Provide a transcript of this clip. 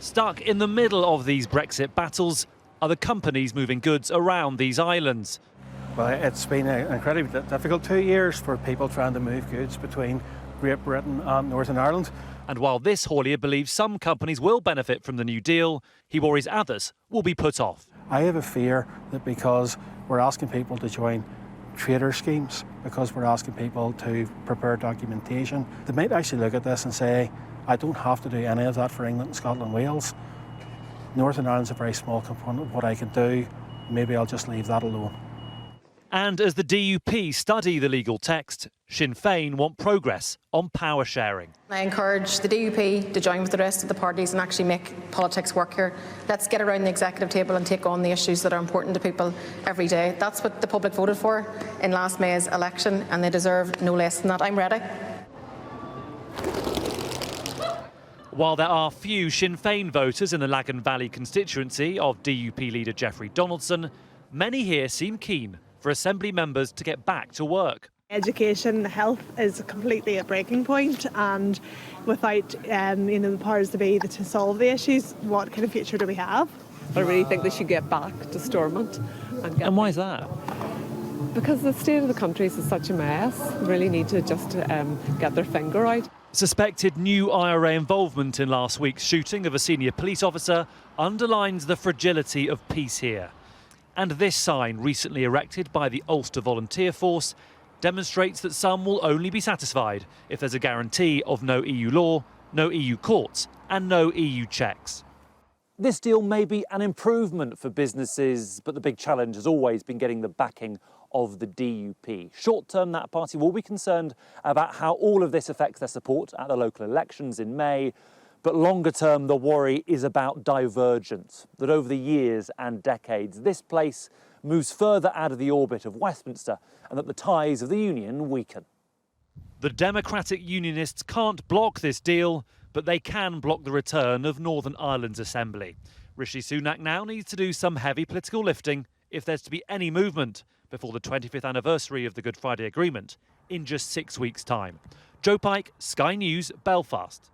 Stuck in the middle of these Brexit battles are the companies moving goods around these islands. Well, it's been an incredibly difficult 2 years for people trying to move goods between Great Britain and Northern Ireland. And while this haulier believes some companies will benefit from the new deal, he worries others will be put off. I have a fear that because we're asking people to join trader schemes, because we're asking people to prepare documentation, they might actually look at this and say, I don't have to do any of that for England, Scotland and Wales. Northern Ireland's a very small component of what I can do. Maybe I'll just leave that alone. And as the DUP study the legal text, Sinn Féin want progress on power sharing. I encourage the DUP to join with the rest of the parties and actually make politics work here. Let's get around the executive table and take on the issues that are important to people every day. That's what the public voted for in last May's election, and they deserve no less than that. I'm ready. While there are few Sinn Féin voters in the Lagan Valley constituency of DUP leader Jeffrey Donaldson, many here seem keen for Assembly members to get back to work. Education, health is completely a breaking point, and without the powers to be to solve the issues, what kind of future do we have? I really think they should get back to Stormont. And why is that? Because the state of the country is such a mess. They really need to just get their finger out. Suspected new IRA involvement in last week's shooting of a senior police officer underlines the fragility of peace here. And this sign, recently erected by the Ulster Volunteer Force, demonstrates that some will only be satisfied if there's a guarantee of no EU law, no EU courts and no EU checks. This deal may be an improvement for businesses, but the big challenge has always been getting the backing of the DUP. Short term, that party will be concerned about how all of this affects their support at the local elections in May. But longer term, the worry is about divergence, that over the years and decades, this place moves further out of the orbit of Westminster and that the ties of the union weaken. The Democratic Unionists can't block this deal, but they can block the return of Northern Ireland's Assembly. Rishi Sunak now needs to do some heavy political lifting if there's to be any movement before the 25th anniversary of the Good Friday Agreement in just 6 weeks' time. Joe Pike, Sky News, Belfast.